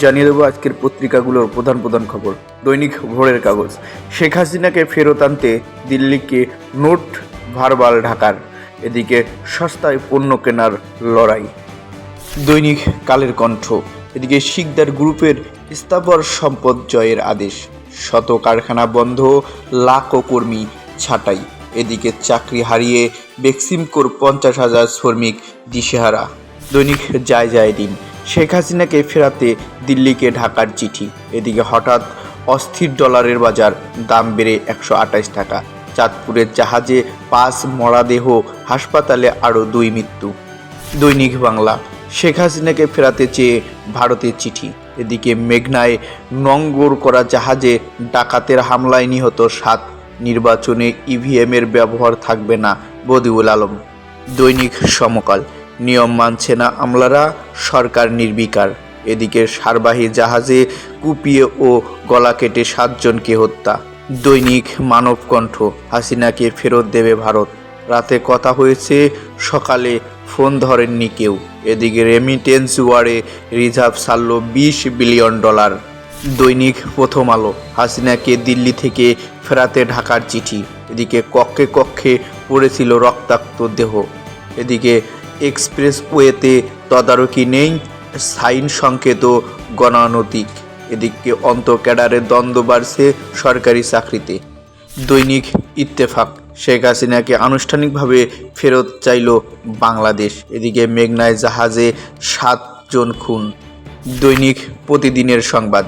জানিয়ে দেবো আজকের পত্রিকাগুলোর প্রধান প্রধান খবর। দৈনিক ভোরের কাগজ, শেখ হাসিনাকে ফেরত আনতে দিল্লিকে নোট ভারবাল ঢাকার, এদিকে সস্তায় পণ্য কেনার লড়াই। দৈনিক কালের কণ্ঠ, এদিকে শিকদার গ্রুপের স্থাবর সম্পদ জয়ের আদেশ, শত কারখানা বন্ধ, লাখো কর্মী ছাঁটাই, এদিকে চাকরি হারিয়ে বেক্সিমকোর 50,000 শ্রমিক দিশেহারা। দৈনিক যায় দিন, শেখ হাসিনাকে ফেরাতে দিল্লিকে ঢাকার চিঠি, এদিকে হঠাৎ অস্থির ডলারের বাজার, দাম বেড়ে 128 টাকা, চাঁদপুরের জাহাজে 5 মরাদেহ, হাসপাতালে আরও 2 মৃত্যু। দৈনিক বাংলা, শেখ হাসিনাকে ফেরাতে চেয়ে ভারতের চিঠি, এদিকে মেঘনায় নঙ্গর করা জাহাজে ডাকাতের হামলায় নিহত 7, নির্বাচনে ইভিএমের ব্যবহার থাকবে না বদিউল আলম। দৈনিক সমকাল, নিয়ম মানছে না আমলারা, সরকার নির্বিকার, এদিকে সারবাহী জাহাজে কুপিয়ে ও গলা কেটে 7 জনকে হত্যা। দৈনিক মানবকণ্ঠ, হাসিনাকে ফেরত দেবে ভারত, রাতে কথা হয়েছে, সকালে ফোন ধরেননি কেউ, এদিকে রেমিটেন্স ওয়ারে রিজার্ভ ছাড়ল $20 বিলিয়ন। দৈনিক প্রথম আলো, হাসিনাকে দিল্লি থেকে ফেরাতে ঢাকার চিঠি, এদিকে কক্ষে কক্ষে পড়েছিল রক্তাক্ত দেহ, এদিকে এক্সপ্রেসওয়েতে তদারকি নেই, সাইন সংকেত গণানৈতিক, এদিকে ক্যাডারের দ্বন্দ্ব বাড়ছে সরকারি চাকরিতে। দৈনিক ইত্তেফাক, শেখ হাসিনাকে আনুষ্ঠানিকভাবে ফেরত চাইল বাংলাদেশ, এদিকে মেঘনায় জাহাজে 7 জন খুন। দৈনিক প্রতিদিনের সংবাদ,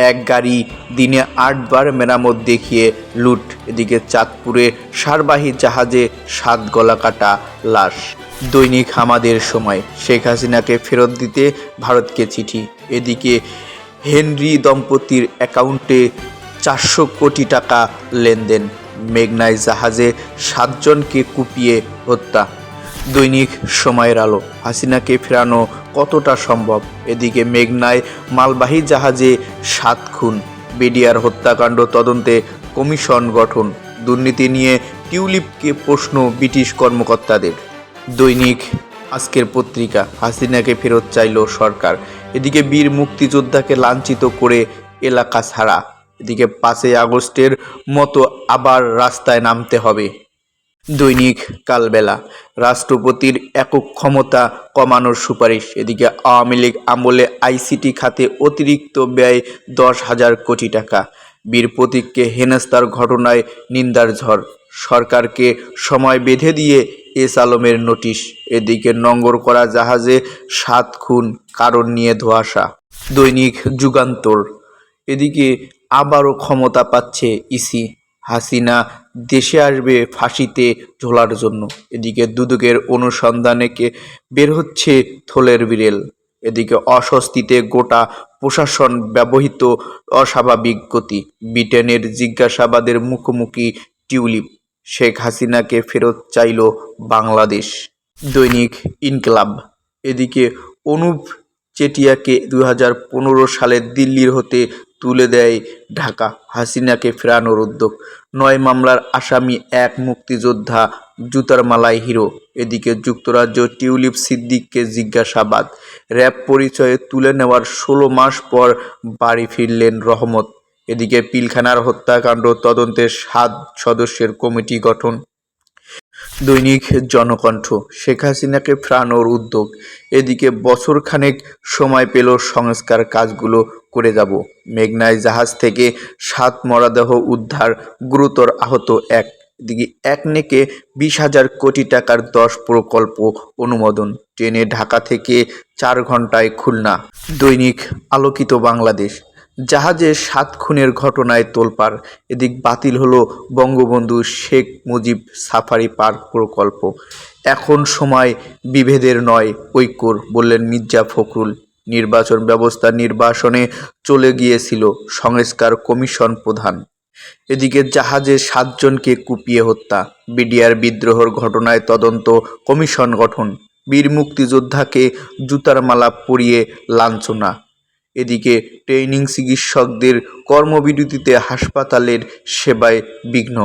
এক গাড়ি দিনে 8 বার মেরামত দেখিয়ে লুট, এদিকে চাঁদপুরে সারবাহী জাহাজে 7 গলা কাটা লাশ। দৈনিক আমাদের সময়, শেখ হাসিনাকে ফেরত দিতে ভারতকে চিঠি, এদিকে হেনরি দম্পতির অ্যাকাউন্টে 400 কোটি টাকা লেনদেন, মেঘনায় জাহাজে 7 জনকে কুপিয়ে হত্যা। দৈনিক সময়ের আলো, হাসিনাকে ফেরানো কতটা সম্ভব, এদিকে মেঘনায় মালবাহী জাহাজে 7 খুন, বিডিআর হত্যাকাণ্ড তদন্তে কমিশন গঠন, দুর্নীতি নিয়ে টিউলিপকে প্রশ্ন ব্রিটিশ কর্মকর্তাদের। দৈনিক আজকের পত্রিকা, হাসিনাকে ফেরত চাইল সরকার, এদিকে বীর মুক্তিযোদ্ধাকে লাঞ্ছিত করে এলাকা ছাড়া, এদিকে 5 আগস্টের মতো আবার রাস্তায় নামতে হবে। দৈনিক কালবেলা, রাষ্ট্রপতির একক ক্ষমতা কমানোর সুপারিশ, এদিকে আওয়ামী লীগ আমলে আইসিটি খাতে অতিরিক্ত ব্যয় 10,000 কোটি টাকা, বীর প্রতীককে হেনস্থার ঘটনায় নিন্দার ঝড়, সরকারকে সময় বেঁধে দিয়ে এস আলমের নোটিশ, এদিকে নঙ্গর করা জাহাজে 7 খুন, কারণ নিয়ে ধোঁয়াশা। দৈনিক যুগান্তর, এদিকে আবারও ক্ষমতা পাচ্ছে ইসি, হাসিনা দেশে আসবে ফাঁসিতে ঝোলার জন্য, এদিকে দুদকের অনুসন্ধানে বের হচ্ছে থলের বিড়েল, এদিকে অস্বস্তিতে গোটা প্রশাসন, ব্যবহৃত অস্বাভাবিক গতি, ব্রিটেনের জিজ্ঞাসাবাদের মুখোমুখি টিউলিপ, শেখ হাসিনাকে ফেরত চাইল বাংলাদেশ। দৈনিক ইনকলাব, এদিকে অনুপ চেটিয়াকে 2015 সালে দিল্লির হতে তুলে দেয় ঢাকা, হাসিনাকে ফেরানোর উদ্যোগ, 9 মামলার আসামি 1 মুক্তিযোদ্ধা জুতার মালায় হিরো, এদিকে যুক্তরাজ্য টিউলিপ সিদ্দিককে জিজ্ঞাসাবাদ, র্যাব পরিচয়ে তুলে নেওয়ার 16 মাস পর বাড়ি ফিরলেন রহমত, এদিকে পিলখানার হত্যাকাণ্ড তদন্তে 7 সদস্যের কমিটি গঠন। দৈনিক জনকণ্ঠ, শেখ হাসিনাকে ফেরানোর উদ্যোগ, এদিকে বছরখানেক সময় পেল সংস্কার কাজগুলো করে যাব, মেঘনায় জাহাজ থেকে 7 মরদেহ উদ্ধার, গুরুতর আহত 1, এদিকে একনেকে 20,000 কোটি টাকার 10 প্রকল্প অনুমোদন, ট্রেনে ঢাকা থেকে 4 ঘন্টায় খুলনা। দৈনিক আলোকিত বাংলাদেশ, জাহাজে 7 খুনের ঘটনায় তোলপাড়, এদিক বাতিল হলো বঙ্গবন্ধু শেখ মুজিব সাফারি পার্ক প্রকল্প, এখন সময় বিভেদের নয় ঐক্যর, বললেন মির্জা ফখরুল। নির্বাচন ব্যবস্থা নির্বাসনে চলে গিয়েছিল সংস্কার কমিশন প্রধান, এদিকে জাহাজে 7 জনকে কুপিয়ে হত্যা, বিডিআর বিদ্রোহের ঘটনায় তদন্ত কমিশন গঠন, বীর মুক্তিযোদ্ধাকে জুতার মালা পরিয়ে লাঞ্ছনা, এদিকে ট্রেনিং চিকিৎসকদের কর্মবিরতিতে হাসপাতালের সেবায় বিঘ্ন।